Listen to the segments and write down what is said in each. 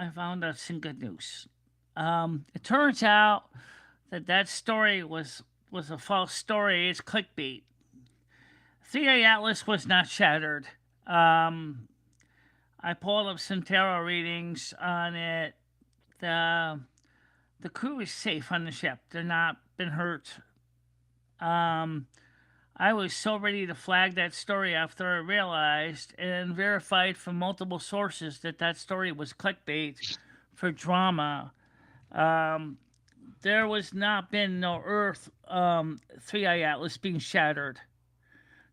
I found out some good news. It turns out that that story was a false story. It's clickbait. 3A Atlas was not shattered. Um, I pulled up some tarot readings on it. The the crew is safe on the ship. They're not been hurt. Um, I was so ready to flag that story after I realized and verified from multiple sources that that story was clickbait for drama. Um, there was not been no Earth 3I Atlas being shattered.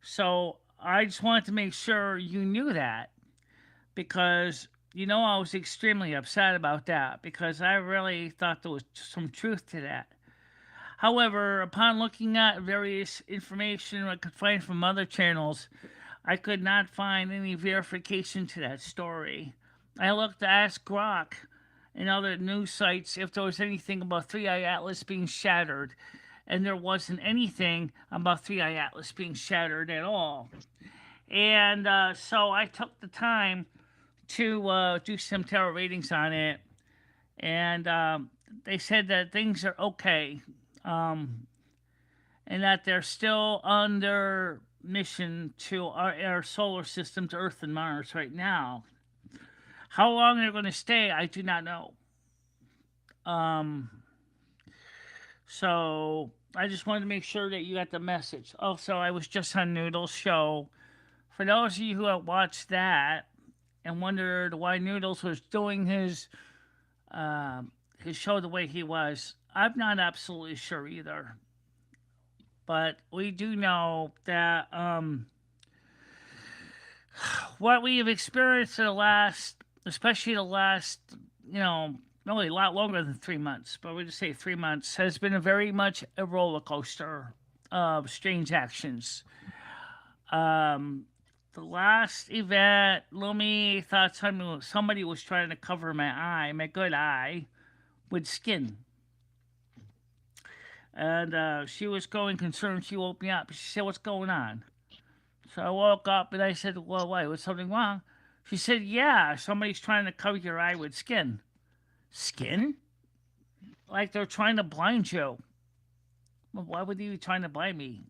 So I just wanted to make sure you knew that because I was extremely upset about that because I really thought there was some truth to that. However, upon looking at various information I could find from other channels, I could not find any verification to that story. I looked to Ask Grok and other news sites if there was anything about 3i Atlas being shattered, and there wasn't anything about 3i Atlas being shattered at all. And so I took the time to do some tarot readings on it, and they said that things are okay, um, and that they're still under mission to our solar system, to Earth and Mars right now. How long they're going to stay, I do not know. Um, so I just wanted to make sure that you got the message. Also, I was just on Noodles' show. For those of you who have watched that and wondered why Noodles was doing his show the way he was, I'm not absolutely sure either. But we do know that what we have experienced in the last, especially the last, really a lot longer than 3 months, but we just say 3 months, has been a very much a roller coaster of strange actions. Um, the last event, Lumi thought somebody was trying to cover my good eye, with skin. And she was growing concerned. She woke me up. She said, "What's going on?" So I woke up and I said, "Well, why? Was something wrong?" She said, "Yeah, somebody's trying to cover your eye with skin." Skin? Like they're trying to blind you. Well, why would they be trying to blind me?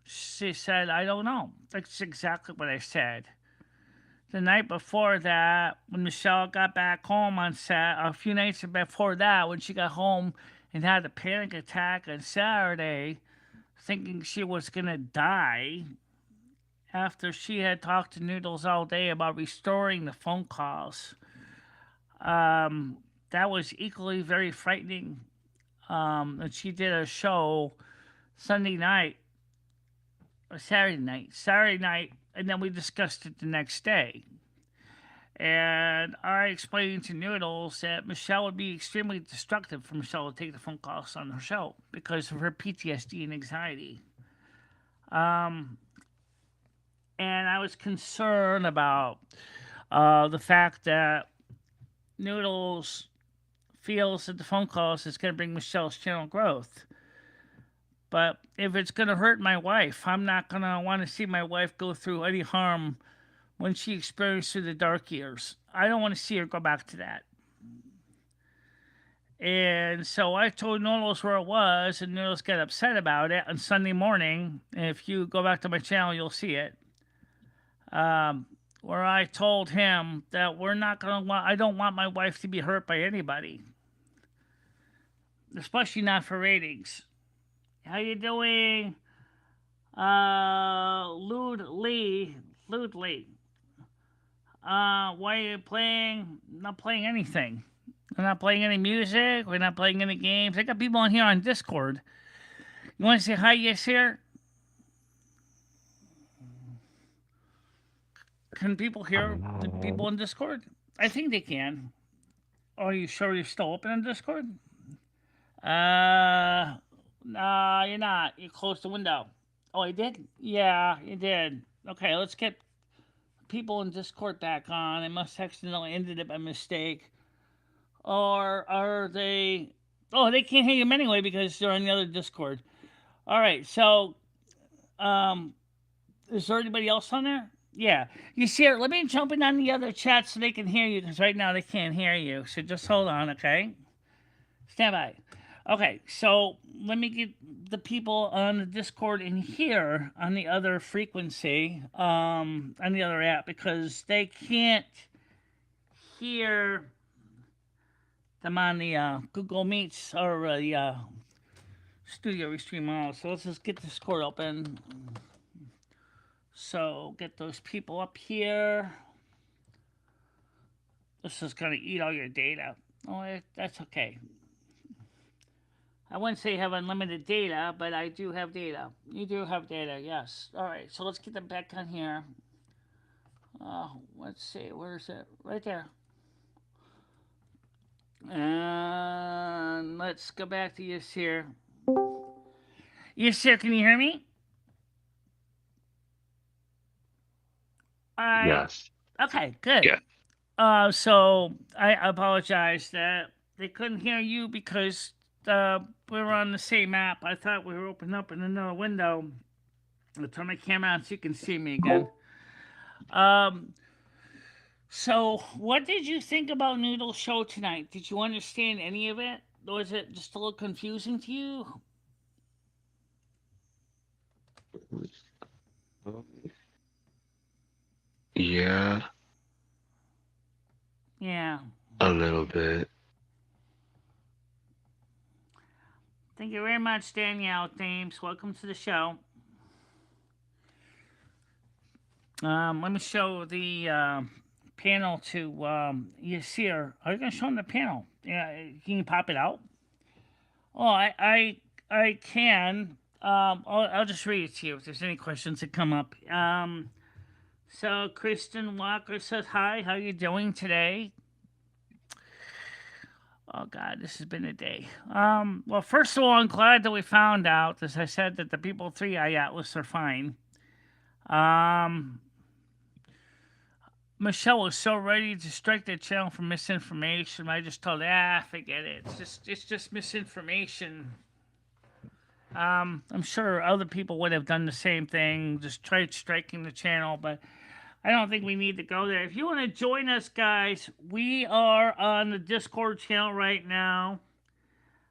She said, "I don't know." That's exactly what I said. The night before that, when Michele got back home on a few nights before that, when she got home and had a panic attack on Saturday, thinking she was gonna die after she had talked to Noodles all day about restoring the phone calls. That was equally very frightening. And she did a show Sunday night or Saturday night, and then we discussed it the next day. And I explained to Noodles that Michele would be extremely destructive for Michele to take the phone calls on her show because of her PTSD and anxiety. Um, and I was concerned about the fact that Noodles feels that the phone calls is going to bring Michele's channel growth. But if it's going to hurt my wife, I'm not going to want to see my wife go through any harm when she experienced through the dark years. I don't want to see her go back to that. And so I told Noodles where it was, and Noodles got upset about it on Sunday morning. And if you go back to my channel, you'll see it. Where I told him that we're not going to I don't want my wife to be hurt by anybody, especially not for ratings. How you doing? Lude Lee. Why are you playing? Not playing anything. We're not playing any music. We're not playing any games. I got people on here on Discord. You want to say hi, yes, here? Can people hear the people in Discord? I think they can. Are you sure you're still open on Discord? Nah, you're not. You closed the window. Oh, I did? Yeah, you did. Okay, let's get people in Discord back on. I must accidentally ended it by mistake. Or are they. Oh, they can't hear you anyway because they're on the other Discord. All right, so, is there anybody else on there? Yeah. You see, let me jump in on the other chat so they can hear you, because right now they can't hear you. So just hold on, okay? Stand by. Okay, so let me get the people on the Discord in here on the other frequency, on the other app, because they can't hear them on the Google Meets or the Studio Restream all. So let's just get Discord open. So get those people up here. This is gonna eat all your data. Oh, that's okay. I wouldn't say you have unlimited data, but I do have data. You do have data, yes. All right, so let's get them back on here. Let's see, where is it? Right there. And let's go back to Yasir. Yasir, can you hear me? Yes. Okay, good. Yeah. So I apologize that they couldn't hear you because we were on the same app. I thought we were opening up in another window. I'll turn my camera on so you can see me again. Um, so what did you think about Noodle's show tonight? Did you understand any of it? Or was it just a little confusing to you? Yeah, Yeah. a little bit. Thank you very much, Danielle Thames. Welcome to the show. Let me show the panel to Yasir. Are you going to show him the panel? Yeah, can you pop it out? Oh, I can. I'll just read it to you if there's any questions that come up. So Kristen Walker says, "Hi, how you doing today?" Oh God, this has been a day. Well, first of all, I'm glad that we found out, as I said, that the people 3i Atlas are fine. Michele was so ready to strike the channel for misinformation. I just told her, forget it. It's just misinformation. I'm sure other people would have done the same thing, just tried striking the channel, but I don't think we need to go there. If you want to join us, guys, we are on the Discord channel right now.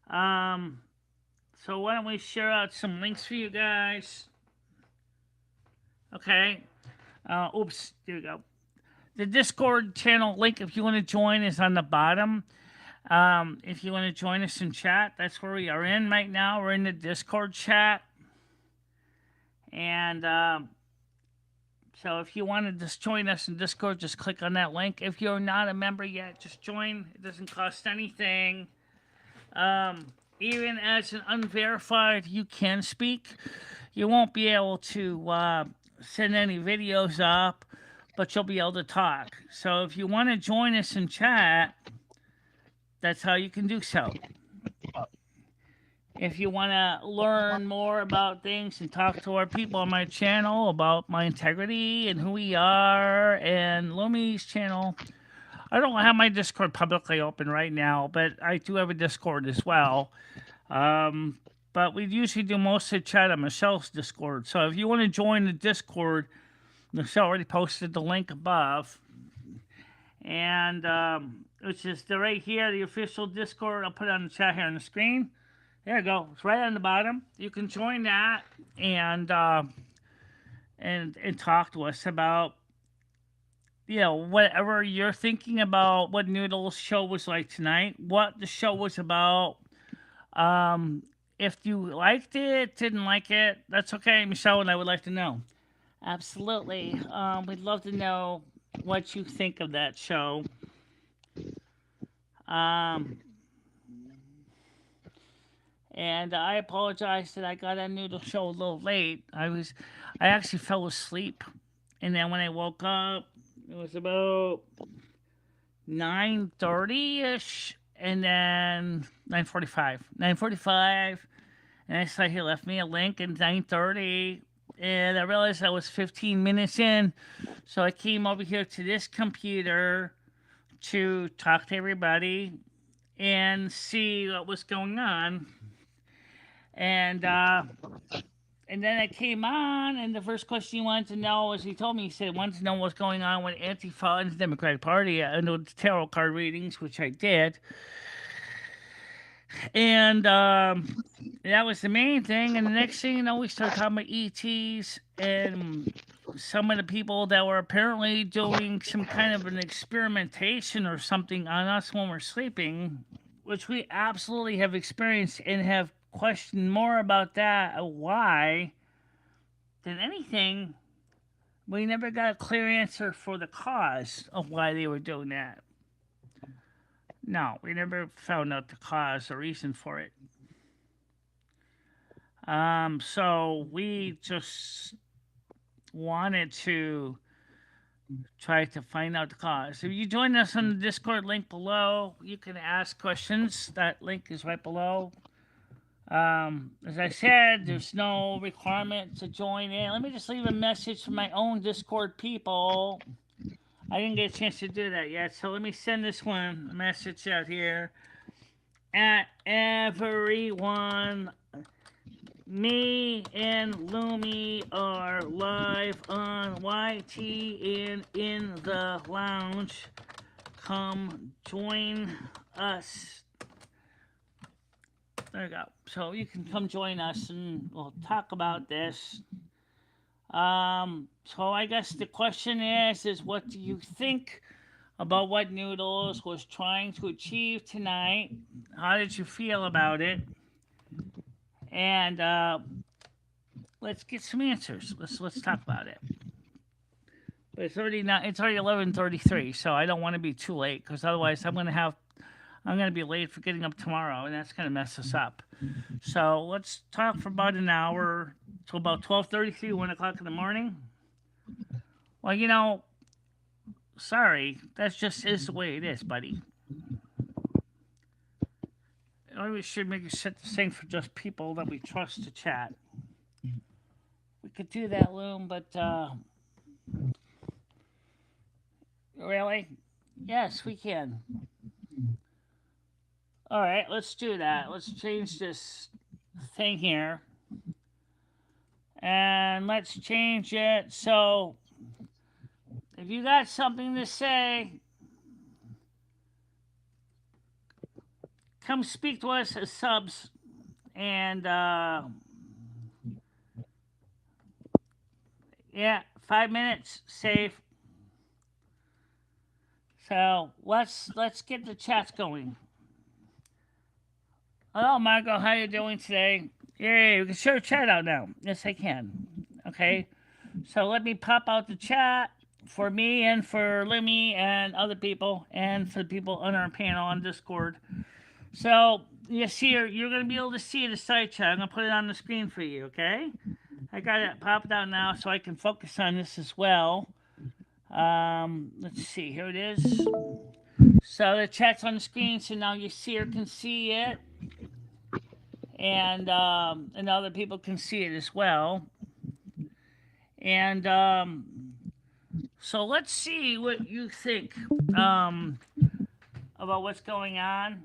So why don't we share out some links for you guys? Okay. Oops, here we go. The Discord channel link, if you want to join, is on the bottom. If you want to join us in chat, that's where we are in right now. We're in the Discord chat. And so if you want to just join us in Discord, just click on that link. If you're not a member yet, just join. It doesn't cost anything. Even as an unverified, you can speak. You won't be able to send any videos up, but you'll be able to talk. So if you want to join us in chat, that's how you can do so. If you want to learn more about things and talk to our people on my channel about my integrity and who we are, and Lumi's channel, I don't have my Discord publicly open right now, but I do have a Discord as well. But we usually do most of the chat on Michele's Discord. So if you want to join the Discord, Michele already posted the link above. And it's just right here, the official Discord. I'll put it on the chat here on the screen. There you go. It's right on the bottom. You can join that and talk to us about whatever you're thinking about what Noodles' show was like tonight, what the show was about. If you liked it, didn't like it, that's okay. Michele and I would like to know. Absolutely. We'd love to know what you think of that show. And I apologize that I got on Noodle show a little late. I actually fell asleep, and then when I woke up, it was about 9:30 ish, and then 9:45, and I saw he left me a link at 9:30, and I realized I was 15 minutes in, so I came over here to this computer to talk to everybody and see what was going on. And And then I came on, and the first question he wanted to know was he told me, he said, wanted to know what's going on with Antifa and the Democratic Party. I know the tarot card readings, which I did. And that was the main thing. And the next thing you know, we started talking about ETs and some of the people that were apparently doing some kind of an experimentation or something on us when we're sleeping, which we absolutely have experienced and have questioned more about that. Why? Than anything, we never got a clear answer for the cause of why they were doing that. No, we never found out the cause or reason for it. So we just wanted to try to find out the cause. If you join us on the Discord link below, you can ask questions. That link is right below. As I said, there's no requirement to join in. Let me just leave a message for my own Discord people. I didn't get a chance to do that yet, so let me send this one a message out here. At everyone, me and Lumi are live on YT and in the lounge. Come join us. There you go. So you can come join us and we'll talk about this. So I guess the question is what do you think about what Noodles was trying to achieve tonight? How did you feel about it? And let's get some answers. Let's talk about it. But it's already 11:33, so I don't want to be too late because otherwise I'm gonna be late for getting up tomorrow, and that's gonna mess us up. So let's talk for about an hour till about 12:33, 1 o'clock in the morning. Well, sorry, that's just is the way it is, buddy. Maybe we should maybe set the thing for just people that we trust to chat. We could do that, Loom, but really? Yes, we can. All right, let's do that. Let's change this thing here. And let's change it so if you got something to say, come speak to us as subs. And yeah, 5 minutes, safe. So let's get the chats going. Hello, Margot. How you doing today? Yay, we can share the chat out now. Yes, I can. Okay. So let me pop out the chat for me and for Lumi and other people and for the people on our panel on Discord. So you see, you're going to be able to see the side chat. I'm going to put it on the screen for you, okay? I got it popped out now so I can focus on this as well. Let's see. Here it is. So the chat's on the screen, so now you see or can see it. And other people can see it as well. And so let's see what you think about what's going on.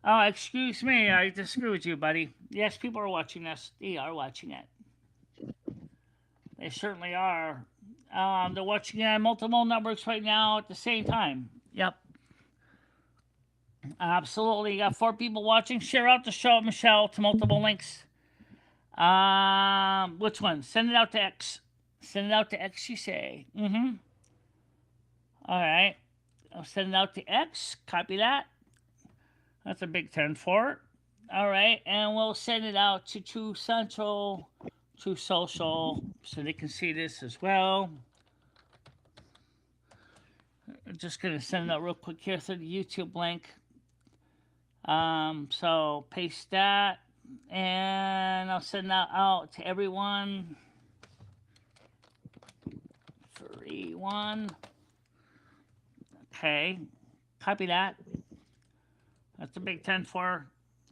Oh, excuse me, I disagree with you, buddy. Yes, people are watching this. They are watching it. They certainly are. They're watching it on multiple networks right now at the same time. Yep. Absolutely. You got 4 people watching. Share out the show, Michele, to multiple links. Which one? Send it out to X. Send it out to X, you say. Mm-hmm. All right. I'll send it out to X. Copy that. That's a big 10 for it. All right. And we'll send it out to True Central, True Social, so they can see this as well. I'm just going to send it out real quick here through the YouTube link. So paste that. And I'll send that out to everyone. 3-1. Okay. Copy that. That's a big 10 for.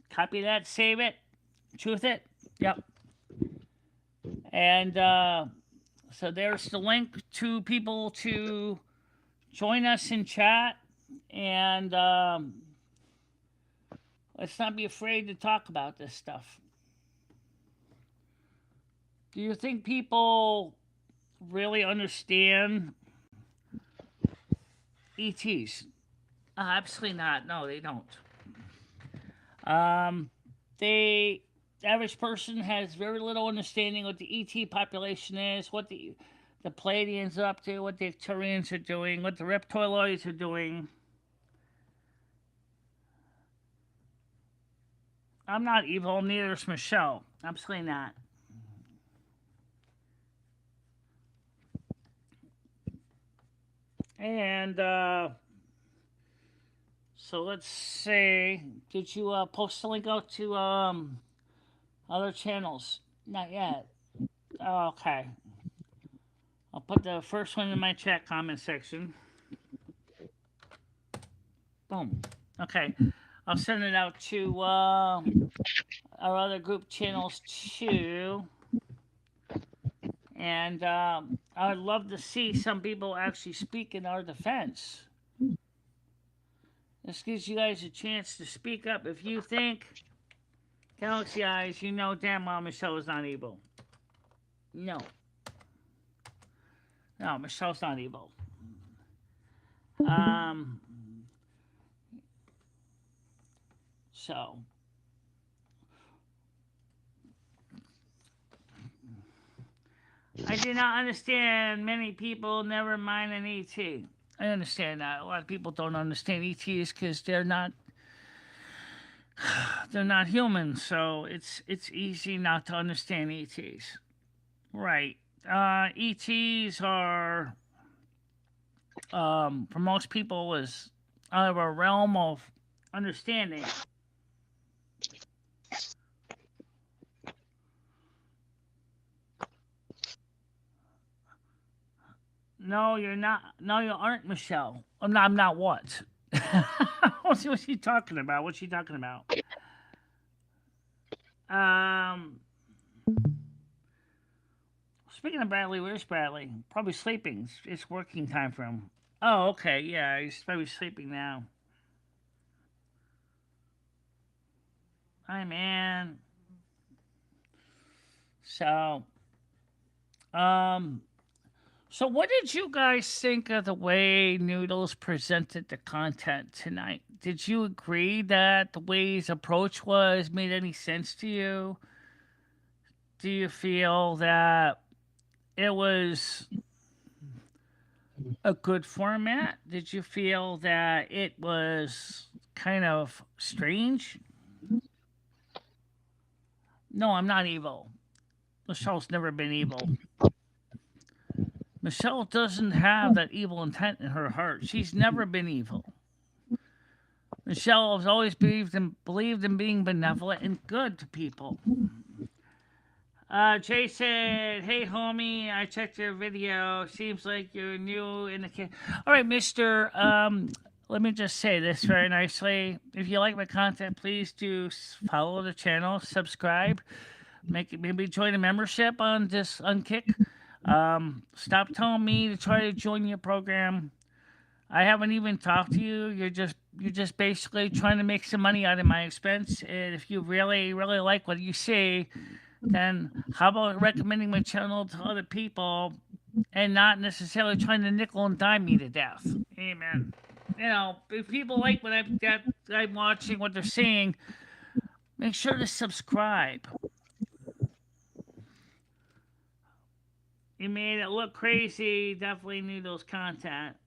Copy that. Save it. Truth it. Yep. And so there's the link to people to join us in chat. And let's not be afraid to talk about this stuff. Do you think people really understand ETs? Absolutely not. No, they don't. Um, they the average person has very little understanding what the ET population is, what the Pleiadians are up to, what the Turians are doing, what the reptiloids are doing. I'm not evil, neither is Michelle. Absolutely not. And so let's say, did you post the link out to other channels? Not yet. Oh, okay. I'll put the first one in my chat comment section. Boom. Okay. I'll send it out to our other group channels too. And I would love to see some people actually speak in our defense. This gives you guys a chance to speak up. If you think Galaxy Eyes, you know damn well Michelle is not evil. No. No, Michelle's not evil. So I do not understand many people, never mind an ET. I understand that. A lot of people don't understand ETs because they're not human, so it's easy not to understand ETs. Right. ETs are for most people is out of a realm of understanding. No, you're not. No, you aren't, Michelle. I'm not what? What's she talking about? What's she talking about? Speaking of Bradley, where's Bradley? Probably sleeping. It's working time for him. Oh, okay. Yeah, he's probably sleeping now. Hi, man. So, so what did you guys think of the way Noodles presented the content tonight? Did you agree that the way his approach was made any sense to you? Do you feel that it was a good format? Did you feel that it was kind of strange? No, I'm not evil. Michelle's never been evil. Michelle doesn't have that evil intent in her heart. She's never been evil. Michelle has always believed in being benevolent and good to people. Jay said, "Hey, homie, I checked your video. Seems like you're new in the kid." All right, Mister. Let me just say this very nicely. If you like my content, please do follow the channel, subscribe, maybe join a membership on Kick. Stop telling me to try to join your program. I haven't even talked to you. You're just basically trying to make some money out of my expense. And if you really like what you see, then how about recommending my channel to other people and not necessarily trying to nickel and dime me to death? Amen. You know, if people like what I'm watching, what they're seeing, make sure to subscribe. You made it look crazy. Definitely Noodles content.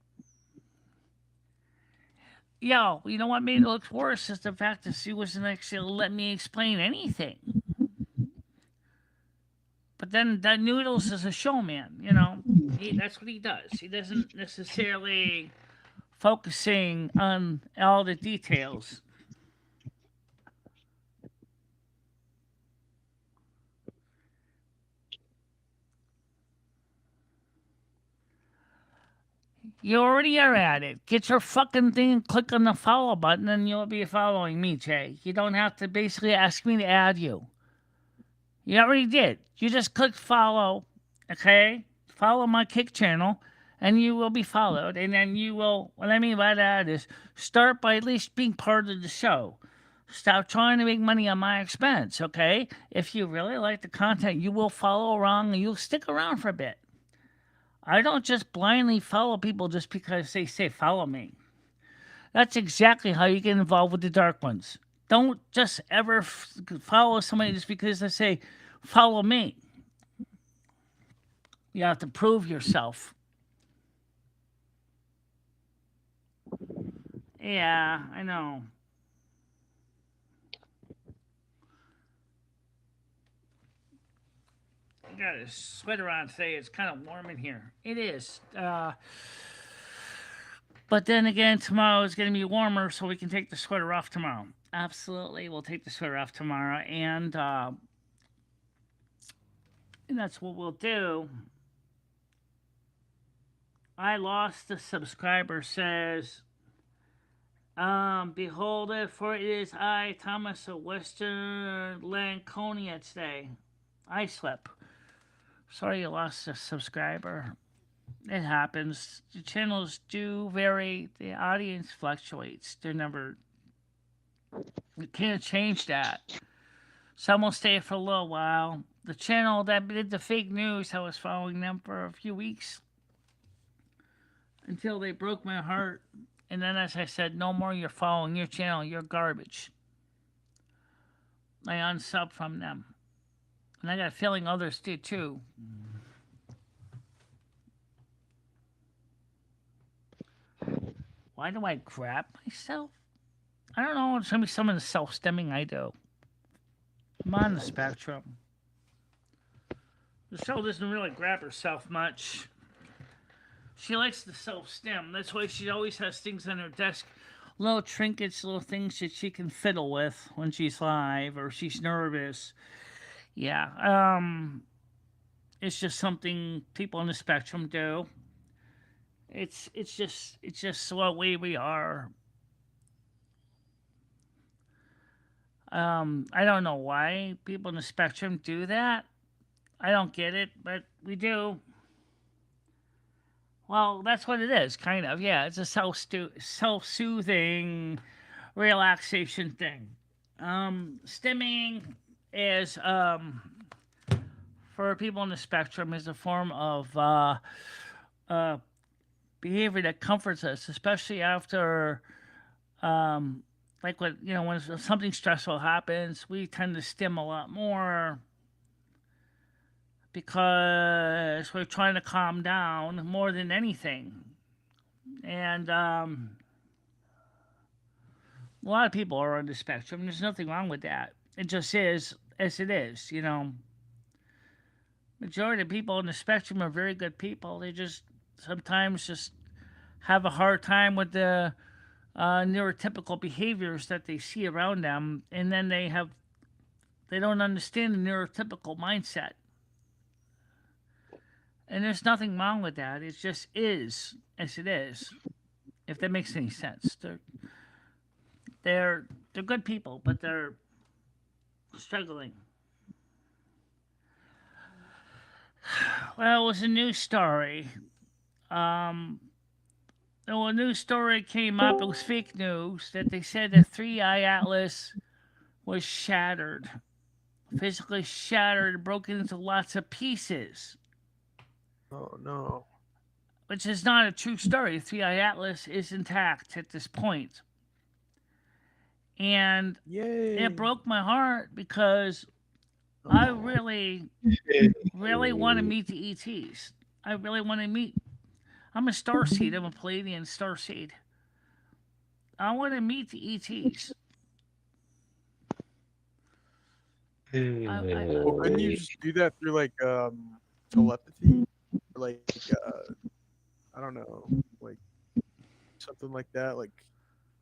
Yo, you know what made it look worse is the fact that she wasn't actually let me explain anything. But then that Noodles is a showman, you know. That's what he does. He doesn't necessarily focusing on all the details. You already are at it. Get your fucking thing and click on the follow button and you'll be following me, Jay. You don't have to basically ask me to add you. You already did. You just click follow, okay? Follow my Kick channel and you will be followed. And then you will, what I mean by that is start by at least being part of the show. Stop trying to make money on my expense, okay? If you really like the content, you will follow along and you'll stick around for a bit. I don't just blindly follow people just because they say follow me. That's exactly how you get involved with the dark ones. Don't just ever follow somebody just because they say follow me. You have to prove yourself. Yeah, I know. I got a sweater on today. It's kind of warm in here. It is. But then again, tomorrow is going to be warmer, so we can take the sweater off tomorrow. Absolutely, we'll take the sweater off tomorrow, and that's what we'll do. I lost a subscriber. Says, behold it, for it is I, Thomas of Western Lanconia today. I slept. Sorry you lost a subscriber. It happens. The channels do vary. The audience fluctuates. They're never. You can't change that. Some will stay for a little while. The channel that did the fake news, I was following them for a few weeks until they broke my heart. And then, as I said, no more you're following your channel. You're garbage. I unsubbed from them. And I got a feeling others did too. Why do I grab myself? I don't know. It's going to be some of the self-stimming I do. I'm on the spectrum. Michele doesn't really grab herself much. She likes the self-stim. That's why she always has things on her desk. Little trinkets, little things that she can fiddle with when she's live or she's nervous. Yeah. It's just something people on the spectrum do. It's just what we are. I don't know why people in the spectrum do that. I don't get it, but we do. Well, that's what it is, kind of. Yeah, it's a self-soothing relaxation thing. Stimming is for people on the spectrum is a form of uh, behavior that comforts us, especially after like when something stressful happens, we tend to stim a lot more because we're trying to calm down more than anything. And a lot of people are on the spectrum. There's nothing wrong with that. It just is as it is, Majority of people on the spectrum are very good people. They just sometimes just have a hard time with the neurotypical behaviors that they see around them, and then they don't understand the neurotypical mindset. And there's nothing wrong with that. It just is as it is. If that makes any sense. They're good people, but they're struggling. Well, it was a news story. A news story came up. It was fake news that they said the 3-eye atlas was shattered, physically shattered, broken into lots of pieces. Oh no. Which is not a true story. The 3-eye atlas is intact at this point. And Yay. it broke my heart because I really want to meet the ETs. I really want to meet. I'm a starseed. I'm a Palladian starseed. I want to meet the ETs. Well, couldn't you just do that through like telepathy? Or like I don't know, like something like that, like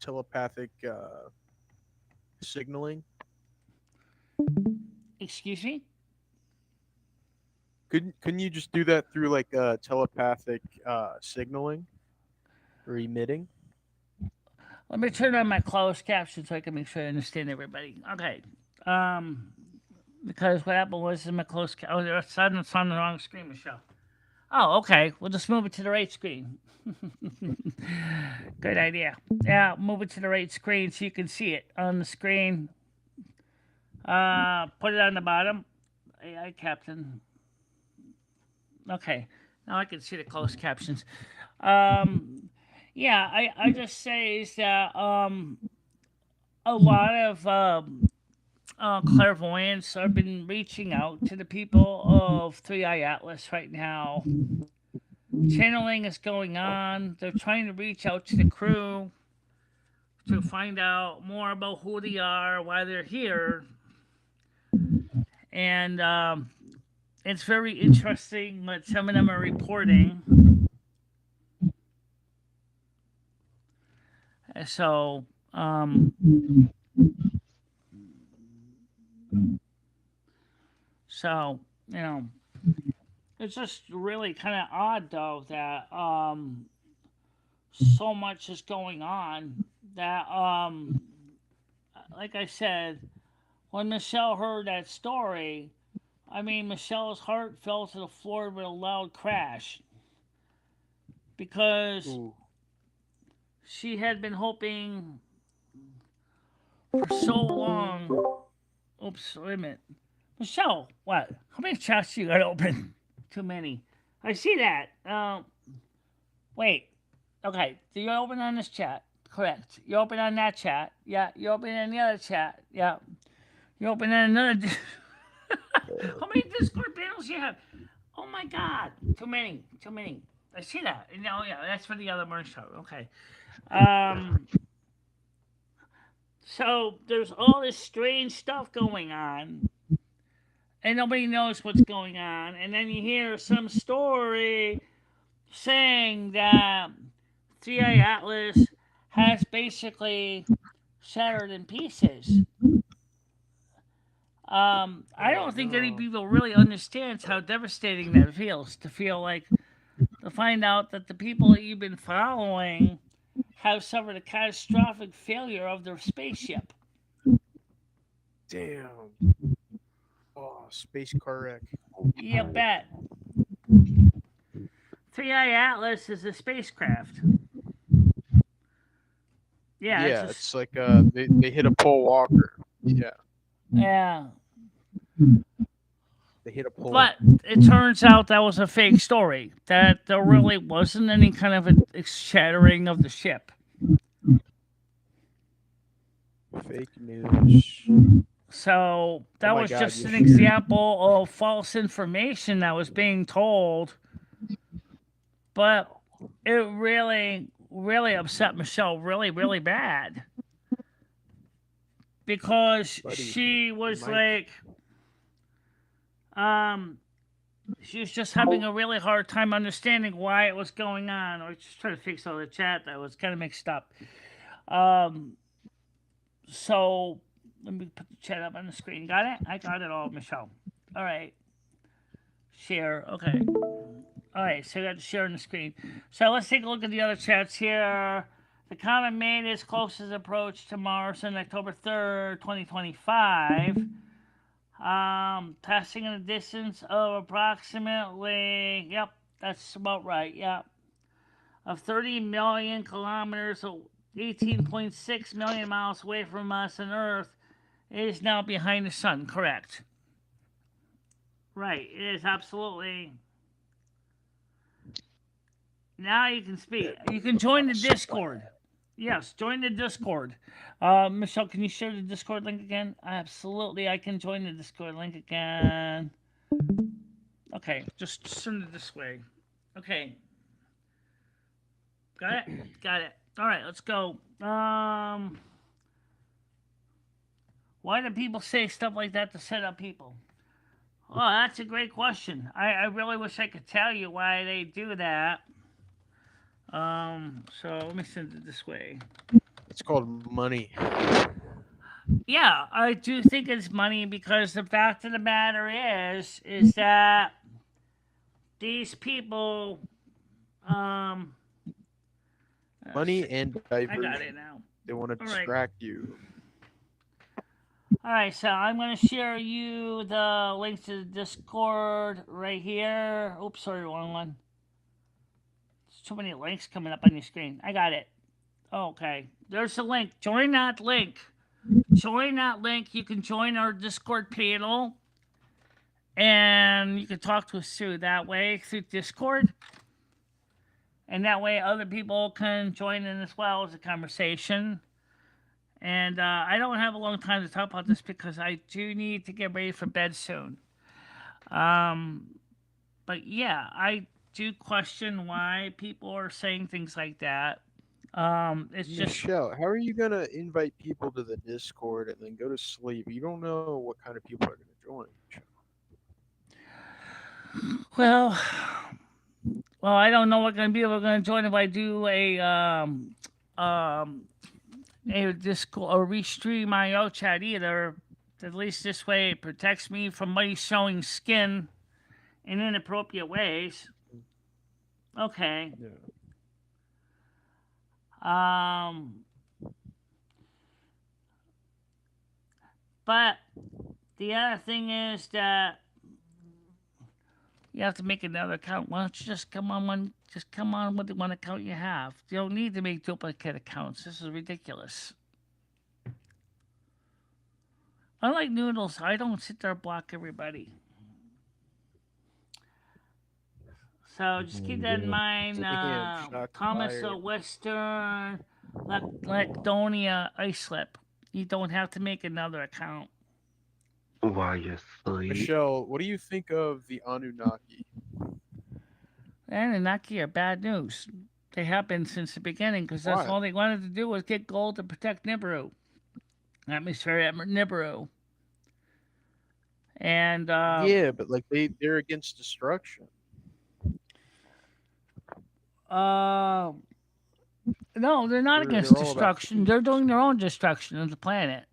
telepathic signaling? Excuse me? Couldn't you just do that through like telepathic signaling or emitting? Let me turn on my closed caption so I can make sure I understand everybody. Okay. Because what happened was in my closed caption. Oh, it's on the wrong screen, Michele. Oh, okay. We'll just move it to the right screen. Good idea. Yeah, move it to the right screen so you can see it on the screen. Put it on the bottom. AI Captain. Okay, now I can see the closed captions. Um, yeah, I just say is that a lot of clairvoyants have been reaching out to the people of Three Eye Atlas right now. Channeling is going on. They're trying to reach out to the crew to find out more about who they are, why they're here, and it's very interesting what some of them are reporting. So, so you know, it's just really kind of odd though that so much is going on that like I said, when Michele heard that story, I mean Michele's heart fell to the floor with a loud crash because Ooh. she had been hoping for so long. Oops, wait a minute. Michele, what? How many chats you got open? Too many. I see that. Wait. Okay, so you're open on this chat. Correct. You're open on that chat. Yeah, you're open on the other chat. Yeah. You're open on another. How many Discord panels you have? Oh my God. Too many. Too many. I see that. No, yeah, that's for the other merch show. Okay. Um, so there's all this strange stuff going on, and nobody knows what's going on. And then you hear some story saying that 3A Atlas has basically shattered in pieces. I don't think any people really understands how devastating that feels to feel like to find out that the people that you've been following have suffered a catastrophic failure of their spaceship. Damn. Oh, space car wreck. You bet. 3i Atlas is a spacecraft. Yeah, Yeah, it's it's like they hit a Paul Walker. Yeah, yeah. they hit a pole. But it turns out that was a fake story. That there really wasn't any kind of a shattering of the ship. Fake news. So that my was God, just you an shared. example of false information that was being told. But it really, really upset Michele really, really bad. Because Buddy, she was Mike. she was just having a really hard time understanding why it was going on. I was just trying to fix all the chat that was kind of mixed up. So let me put the chat up on the screen. Got it? I got it all, Michele. All right. Share. Okay. All right. So I got to share on the screen. So let's take a look at the other chats here. The comet made its closest approach to Mars on October 3rd, 2025. Passing in a distance of approximately, yep, that's about right, yep, of 30 million kilometers, so 18.6 million miles away from us and Earth. It is now behind the sun, correct? Right, it is absolutely. Now you can speak. You can join the Discord. Yes, join the Discord. Michele, can you share the Discord link again? Absolutely, I can join the Discord link again. Okay, just send it this way. Okay. Got it? Got it. All right, let's go. Why do people say stuff like that to set up people? Oh, that's a great question. I really wish I could tell you why they do that. So let me send it this way. It's called money. Yeah, I do think it's money because the fact of the matter is that these people, Money and diversion. I got it now. They want to All right. distract you. All right, so I'm going to share you the link to the Discord right here. Oops, sorry, wrong one. There's too many links coming up on your screen. I got it. Okay, there's a link. Join that link. Join that link. You can join our Discord panel, and you can talk to us through that way through Discord, and that way other people can join in as well as a conversation. And I don't have a long time to talk about this because I do need to get ready for bed soon. Um, but yeah, I do question why people are saying things like that. It's just Michelle, how are you gonna invite people to the Discord and then go to sleep? You don't know what kind of people are gonna join. Michelle. well, I don't know what kind of people are going to join if I do a Discord or restream my O chat either. At least this way it protects me from money showing skin in inappropriate ways. Okay. Yeah. But the other thing is that you have to make another account. Why don't you just come on one? Just come on with the one account you have. You don't need to make duplicate accounts. This is ridiculous. Unlike Noodles, I don't sit there and block everybody. So just keep that in mind. Thomas Western, Laconia, Islip. You don't have to make another account. While you sleep. Michelle, what do you think of the Anunnaki? Anunnaki are bad news. They have been since the beginning because that's all they wanted to do was get gold to protect Nibiru. Atmosphere at Nibiru. And yeah, but like they're against destruction. No, they're not against destruction. They're doing their own destruction of the planet.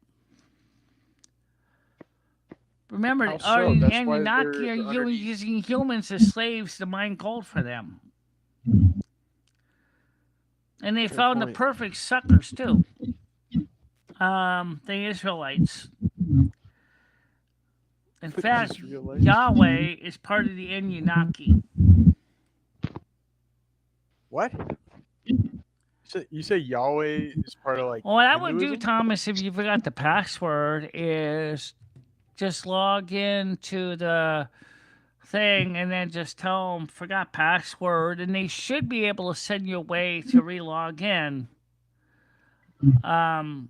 Remember, our Anunnaki are using humans as slaves to mine gold for them. And they found the perfect suckers, too. The Israelites. In fact, Yahweh is part of the Anunnaki. What? You say Yahweh is part of like. Well, what I would do, Thomas, if you forgot the password, is just log into the thing and then just tell them forgot password, and they should be able to send you a way to re-log in. And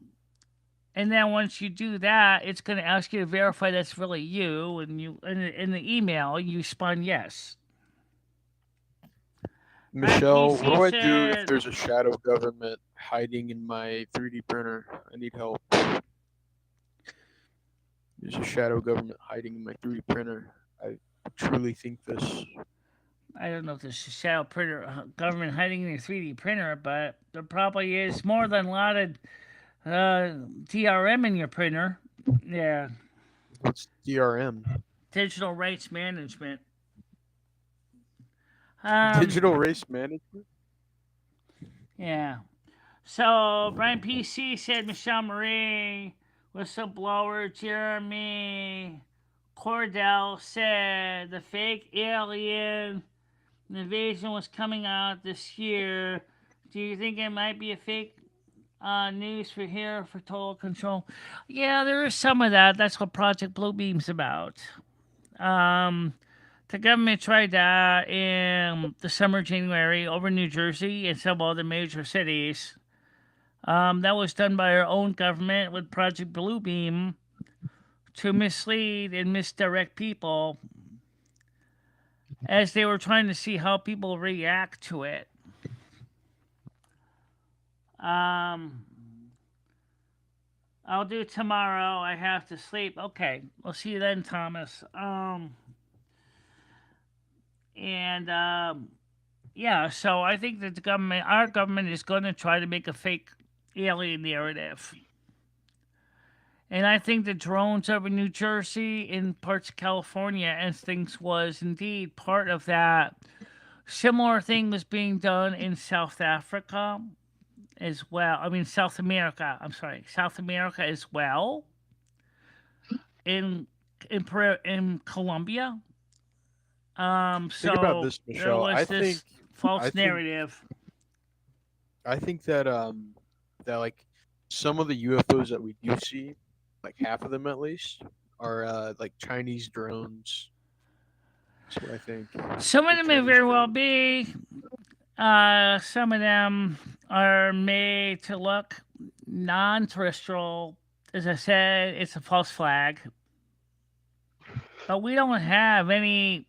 then once you do that, it's going to ask you to verify that's really you, and you in the email you respond yes. Michelle, what do I do if there's a shadow government hiding in my 3D printer? I need help. There's a shadow government hiding in my 3D printer. I truly think this. I don't know if there's a shadow printer government hiding in your 3D printer, but there probably is more than a lot of DRM in your printer. Yeah. What's DRM? Digital rights management. Digital race management? Yeah. So, Brian PC said Michelle Marie, whistleblower Jeremy Cordell said the fake alien invasion was coming out this year. Do you think it might be a fake news for here for total control? Yeah, there is some of that. That's what Project Bluebeam's about. The government tried that in the summer, January, over New Jersey and several other major cities. That was done by our own government with Project Bluebeam to mislead and misdirect people as they were trying to see how people react to it. I'll do it tomorrow. I have to sleep. Okay, we'll see you then, Thomas. Yeah, so I think that our government is going to try to make a fake alien narrative. And I think the drones over New Jersey and parts of California and things was indeed part of that. Similar thing was being done in South Africa as well. I mean, South America. I'm sorry, South America as well. In Colombia. Think about this, Michelle. There was this false narrative. I think that like some of the UFOs that we do see, like half of them at least, are like Chinese drones. That's what I think. Some of They're them may Chinese very well drones. be. Some of them are made to look non-terrestrial. As I said, it's a false flag. But we don't have any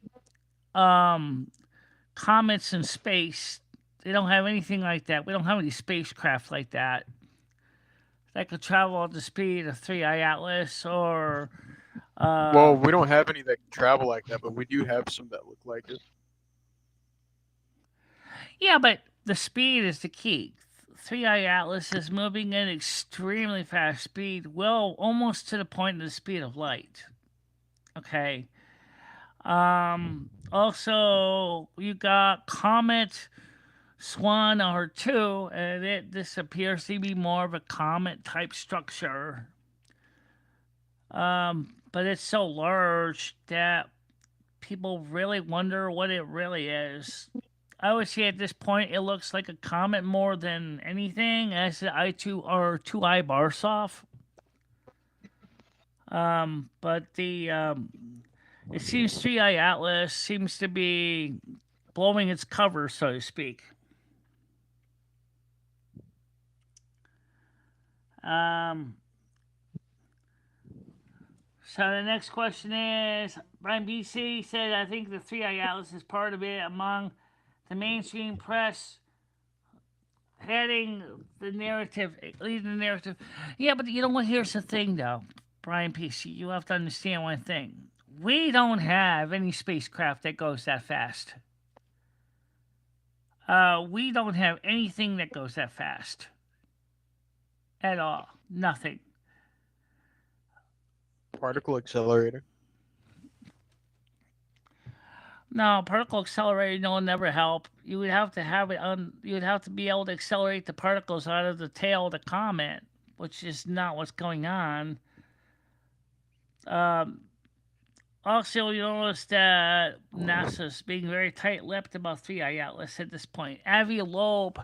um, comets in space. They don't have anything like that. We don't have any spacecraft like that could travel at the speed of 3i Atlas or. Well, we don't have any that can travel like that, but we do have some that look like it. Yeah, but the speed is the key. 3i Atlas is moving at extremely fast speed, well, almost to the point of the speed of light. Okay. Also, you got Comet Swan R2, and this appears to be more of a comet type structure. But it's so large that people really wonder what it really is. I would say at this point it looks like a comet more than anything, as the I2 or 2i Barsoff. But it seems 3i Atlas seems to be blowing its cover, so to speak. So the next question is Brian BC said, I think the 3i Atlas is part of it among the mainstream press heading the narrative, leading the narrative. Yeah, but you know what? Here's the thing, though, Brian PC. You have to understand one thing. We don't have any spacecraft that goes that fast. We don't have anything that goes that fast. At all. Nothing. Particle accelerator. No, particle accelerator will never help. You would have to have it on. You would have to be able to accelerate the particles out of the tail of the comet, which is not what's going on. Also, you notice that NASA's being very tight-lipped about 3i Atlas at this point. Avi Loeb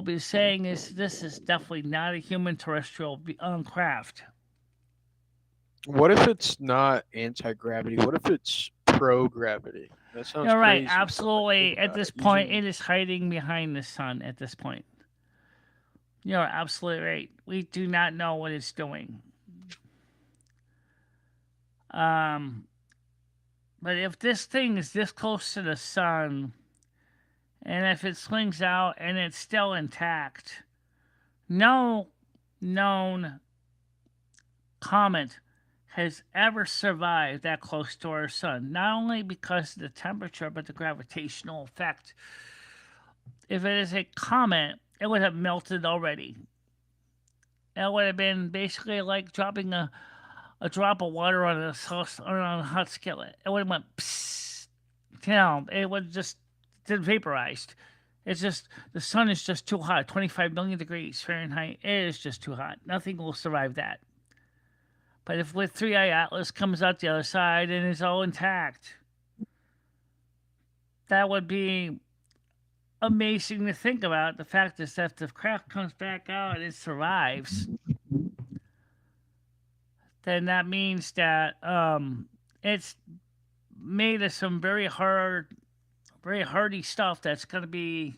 is saying this is definitely not a human terrestrial craft. What if it's not anti-gravity? What if it's pro-gravity? That sounds You're right, crazy. absolutely. At this point, Using... it is hiding behind the sun at this point. You're absolutely right. We do not know what it's doing. But if this thing is this close to the sun, and if it slings out and it's still intact, no known comet has ever survived that close to our sun. Not only because of the temperature, but the gravitational effect. If it is a comet, it would have melted already. It would have been basically like dropping a drop of water on a hot skillet. It would have went psst. It would just vaporized. It's just the sun is just too hot. 25 million degrees Fahrenheit. It is just too hot. Nothing will survive that. But if with 3i Atlas comes out the other side and is all intact, that would be amazing to think about. The fact is that if the craft comes back out and it survives, then that means that it's made of some very hardy stuff that's going to be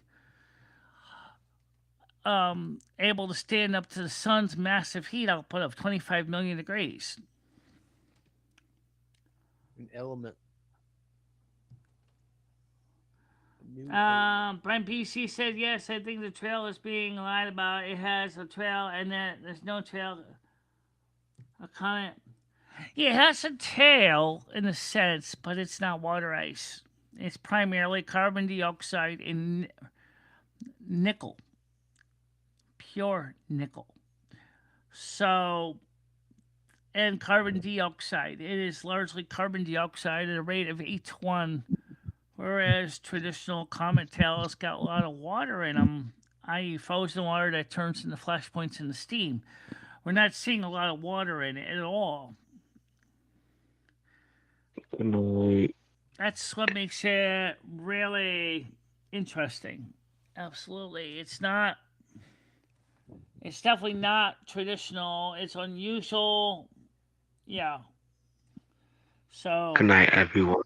able to stand up to the sun's massive heat output of 25 million degrees. An element. Brent PC said, yes, I think the trail is being lied about. It has a trail and that there's no trail. A comment. Yeah, it has a tail in a sense, but it's not water ice. It's primarily carbon dioxide and nickel. Pure nickel. So, and carbon dioxide. It is largely carbon dioxide at a rate of 8 to 1, whereas traditional comet tails got a lot of water in them, i.e., frozen water that turns into flashpoints into steam. We're not seeing a lot of water in it at all. No. That's what makes it really interesting. Absolutely. It's not. It's definitely not traditional. It's unusual. Yeah. Good So, night, everyone.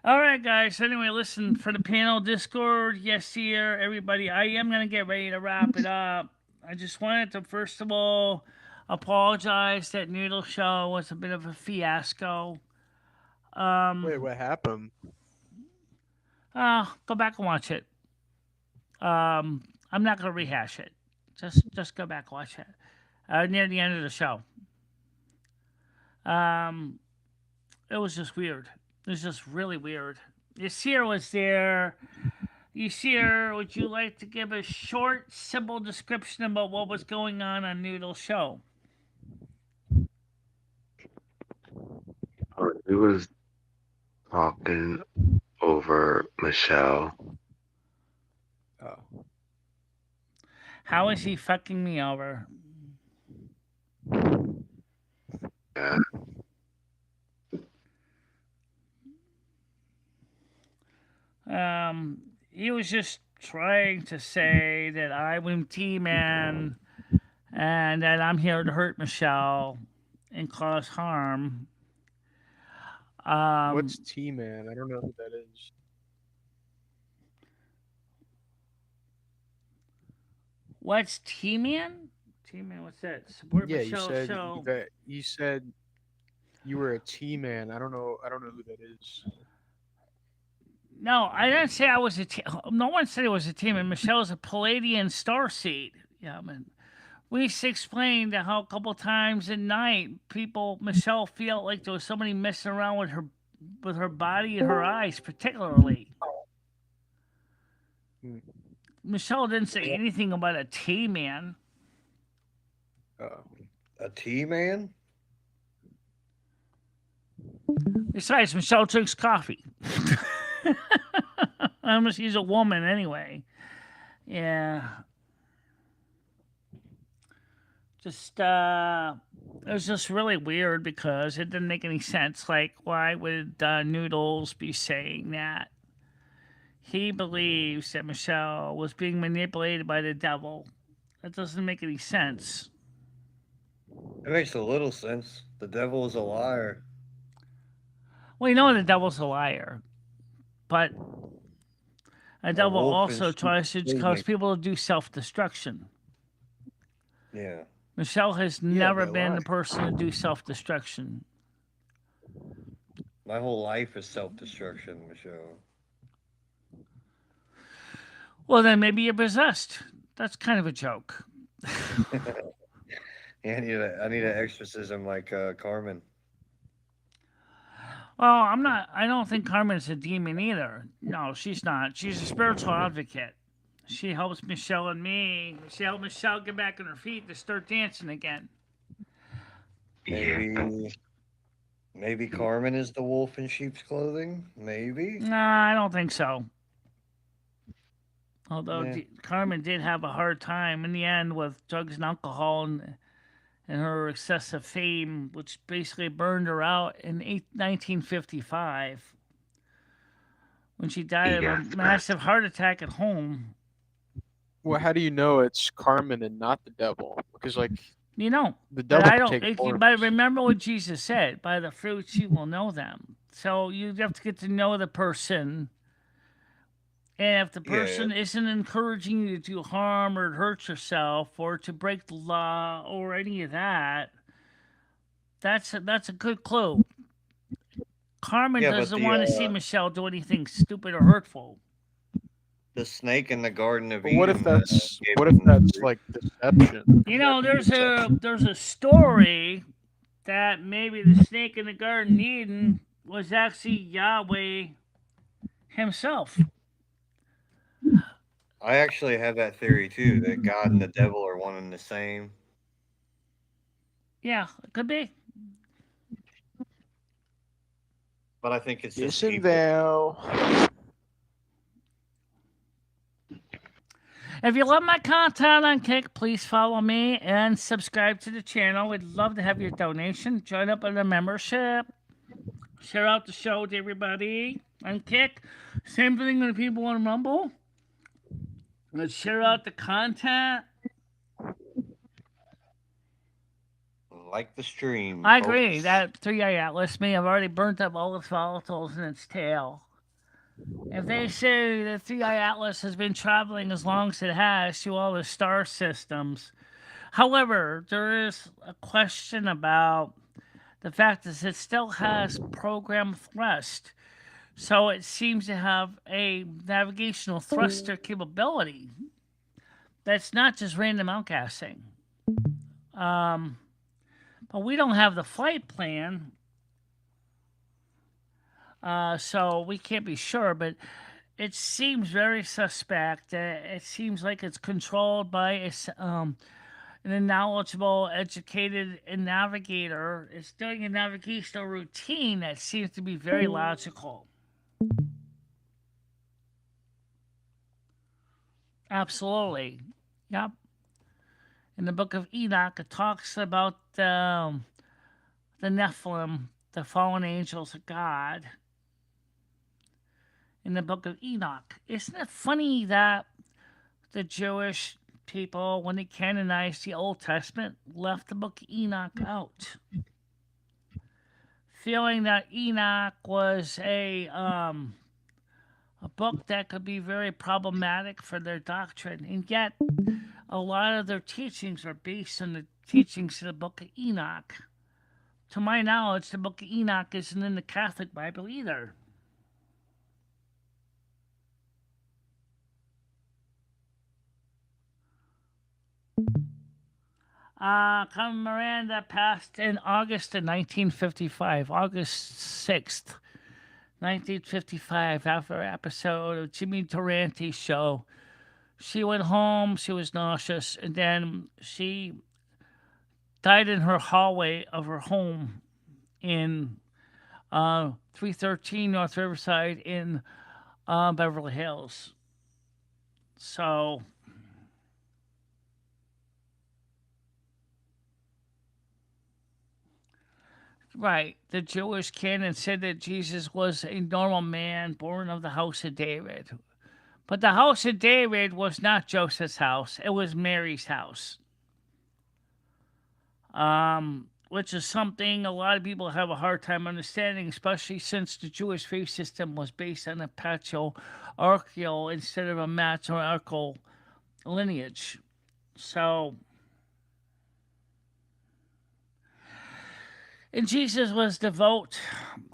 all right, guys. Anyway, listen for the panel Discord. Yes, here, everybody. I am gonna get ready to wrap it up. I just wanted to first of all apologize that Noodle Show was a bit of a fiasco. Wait, what happened? Go back and watch it. I'm not gonna rehash it. Just go back and watch it. Near the end of the show. Um, it was just weird. It was just really weird. Yasir was there. Yasir, would you like to give a short, simple description about what was going on Noodle Show? We was talking over Michele. Oh. How is he fucking me over? Yeah. He was just trying to say that I'm T-Man and that I'm here to hurt Michele and cause harm. What's T-Man? I don't know who that is. What's T-Man? T-Man, what's that? Support Yeah, Michelle show. you said you were a T-Man. I don't know who that is. No, I didn't say I was a T. No one said it was a T-Man. Michelle's a Palladian starseed. Yeah, man. We just explained how a couple times at night, Michelle felt like there was somebody messing around with her body and her eyes, particularly. Michelle didn't say anything about a T-Man. A T-Man? Besides, Michelle drinks coffee. She's a woman anyway. Yeah. Just it was just really weird because it didn't make any sense. Like, why would Noodles be saying that? He believes that Michelle was being manipulated by the devil. That doesn't make any sense. It makes a little sense. The devil is a liar. Well, you know the devil's a liar, but the devil also tries to cause people to do self-destruction. Yeah. Michelle has never been the person to do self-destruction. My whole life is self-destruction, Michelle. Well, then maybe you're possessed. That's kind of a joke. Yeah, I need an exorcism like Carmen. Well, I don't think Carmen's a demon either. No, she's not. She's a spiritual advocate. She helps Michelle and me. She helped Michelle get back on her feet to start dancing again. Maybe Carmen is the wolf in sheep's clothing? Maybe? Nah, I don't think so. Although Carmen did have a hard time in the end with drugs and alcohol and her excessive fame, which basically burned her out in 1955 when she died of a massive heart attack at home. Well, how do you know it's Carmen and not the devil? Because, like, you know, the devil but remember what Jesus said: "By the fruits you will know them." So you have to get to know the person. And if the person isn't encouraging you to do harm or hurt yourself or to break the law or any of that, that's a good clue. Carmen doesn't want to see Michelle do anything stupid or hurtful. The snake in the Garden of Eden. What if that's like deception? You know, there's a story that maybe the snake in the Garden of Eden was actually Yahweh himself. I actually have that theory too, that God and the devil are one and the same. Yeah, it could be. But I think it's just Listen, thou. If you love my content on Kick, please follow me and subscribe to the channel. We'd love to have your donation. Join up in the membership. Share out the show to everybody on Kick. Same thing with people on Rumble. Let's share out the content. Like the stream, I agree. folks. That 3A Atlas may have already burnt up all its volatiles in its tail. If they say the 3I Atlas has been traveling as long as it has through all the star systems, however, there is a question about the fact that it still has program thrust. So it seems to have a navigational thruster capability that's not just random outgassing. But we don't have the flight plan, so we can't be sure. But it seems very suspect. It seems like it's controlled by a knowledgeable, educated navigator. It's doing a navigational routine that seems to be very logical. Absolutely. Yep. In the book of Enoch, it talks about the Nephilim, the fallen angels of God. In the book of Enoch. Isn't it funny that the Jewish people, when they canonized the Old Testament, left the book of Enoch out? Feeling that Enoch was a book that could be very problematic for their doctrine, and yet a lot of their teachings are based on the teachings of the book of Enoch. To my knowledge, the book of Enoch isn't in the Catholic Bible either. Carmen Miranda passed in August of 1955, August 6th, 1955, after an episode of Jimmy Durante's show. She went home, she was nauseous, and then she died in her hallway of her home in 313 North Riverside in Beverly Hills. So, right, the Jewish canon said that Jesus was a normal man born of the house of David. But the house of David was not Joseph's house, it was Mary's house. Which is something a lot of people have a hard time understanding, especially since the Jewish faith system was based on a patriarchal instead of a matriarchal lineage. So, and Jesus was devout.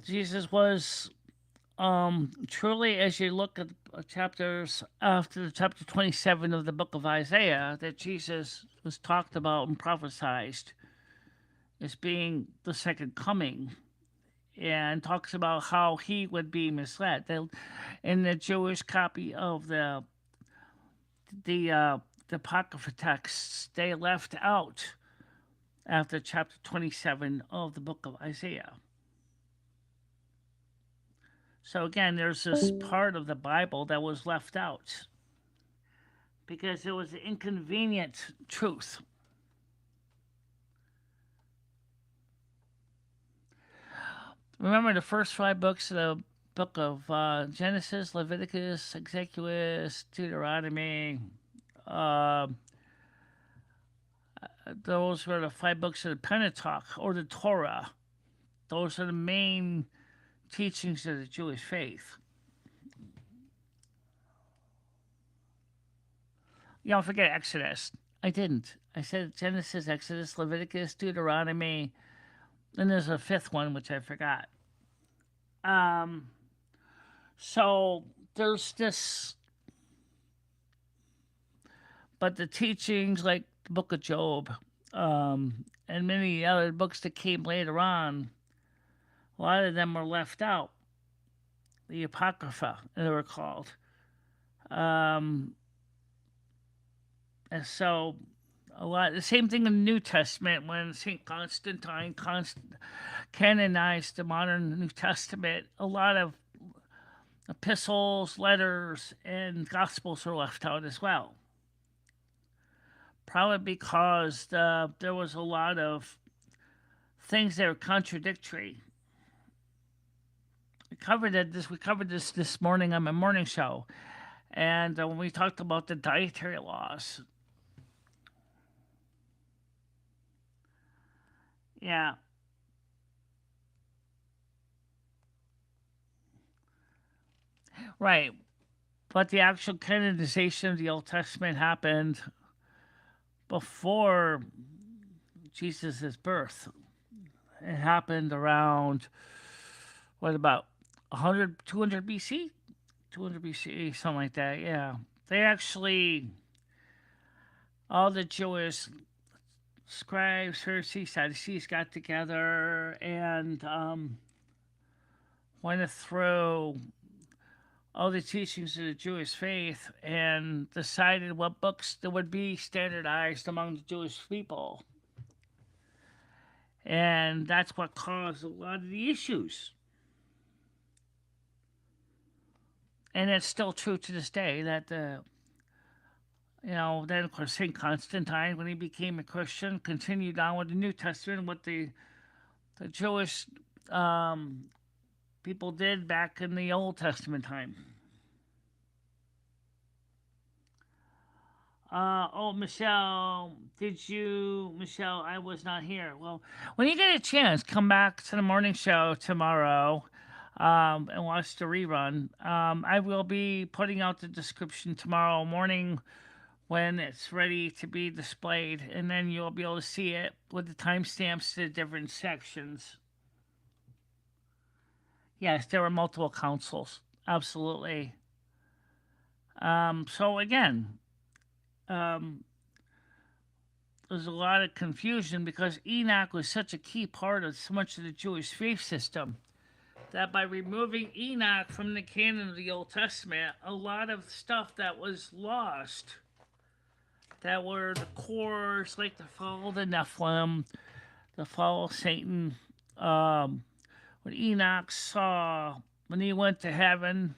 Jesus was truly, as you look at chapters after chapter 27 of the book of Isaiah, that Jesus was talked about and prophesied as being the second coming, and talks about how he would be misled. In the Jewish copy of the Apocrypha texts, they left out after chapter 27 of the book of Isaiah. So again, there's this part of the Bible that was left out because it was an inconvenient truth. Remember the first 5 books of the book of Genesis, Leviticus, Exodus, Deuteronomy. Those were the 5 books of the Pentateuch or the Torah. Those are the main teachings of the Jewish faith. You don't forget Exodus. I didn't. I said Genesis, Exodus, Leviticus, Deuteronomy, and there's a 5th one which I forgot. So there's this, but the teachings like the book of Job, and many other books that came later on, a lot of them were left out. The Apocrypha, they were called. And so the same thing in the New Testament when St. Constantine canonized the modern New Testament. A lot of epistles, letters, and gospels were left out as well. Probably because there was a lot of things that were contradictory. we covered it. We covered this morning on my morning show, and when we talked about the dietary laws. Yeah. Right. But the actual canonization of the Old Testament happened before Jesus' birth. It happened around, what, about 100, 200 BC? 200 BC, something like that, yeah. They actually, all the Jewish scribes, Pharisees, Sadducees got together and went through all the teachings of the Jewish faith and decided what books that would be standardized among the Jewish people. And that's what caused a lot of the issues. And it's still true to this day that then of course St. Constantine, when he became a Christian, continued on with the New Testament, what the Jewish people did back in the Old Testament time. Michelle, Michelle, I was not here. Well, when you get a chance, come back to the morning show tomorrow and watch the rerun. I will be putting out the description tomorrow morning when it's ready to be displayed, and then you'll be able to see it with the timestamps to the different sections. Yes, there were multiple councils. Absolutely. So again, there's a lot of confusion because Enoch was such a key part of so much of the Jewish faith system that by removing Enoch from the canon of the Old Testament, a lot of stuff that was lost, that were the cores, like the fall of the Nephilim, the fall of Satan, what Enoch saw when he went to heaven,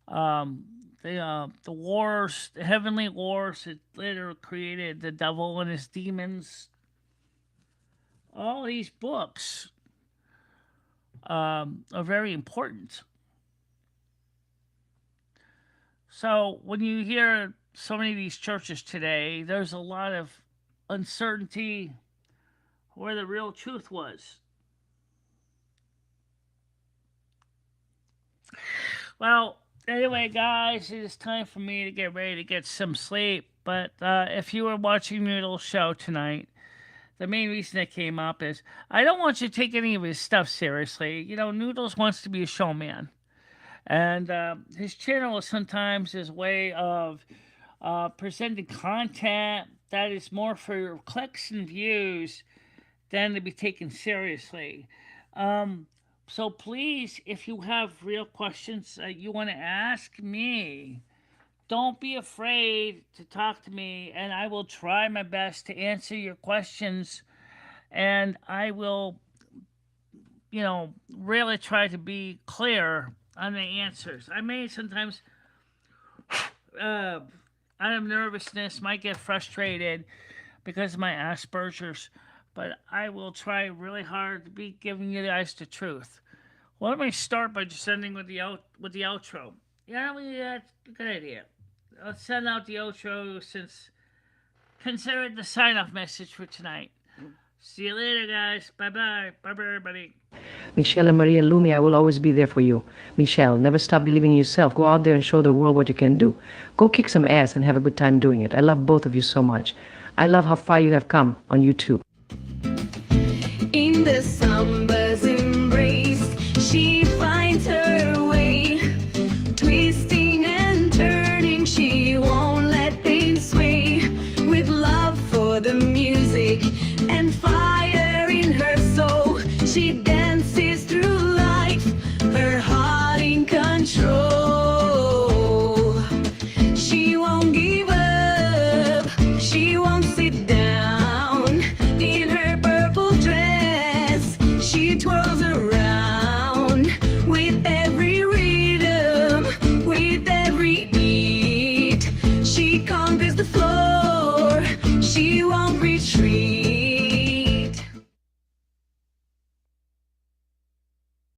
the wars, the heavenly wars that later created the devil and his demons. All these books are very important. So when you hear so many of these churches today, there's a lot of uncertainty where the real truth was. Well, anyway, guys, it is time for me to get ready to get some sleep. But if you were watching Noodles' show tonight, the main reason it came up is I don't want you to take any of his stuff seriously. Noodles wants to be a showman. And his channel is sometimes his way of presenting content that is more for clicks and views than to be taken seriously. So please, if you have real questions you want to ask me, don't be afraid to talk to me, and I will try my best to answer your questions, and I will, really try to be clear on the answers. I may sometimes, out of nervousness, might get frustrated because of my Asperger's, but I will try really hard to be giving you guys the truth. Well, let me start by just ending with the outro. Yeah, that's a good idea. Let's send out the outro since consider it the sign-off message for tonight. See you later, guys. Bye-bye. Bye-bye, everybody. Michele and Maria and Lumi, I will always be there for you. Michele, never stop believing in yourself. Go out there and show the world what you can do. Go kick some ass and have a good time doing it. I love both of you so much. I love how far you have come on YouTube.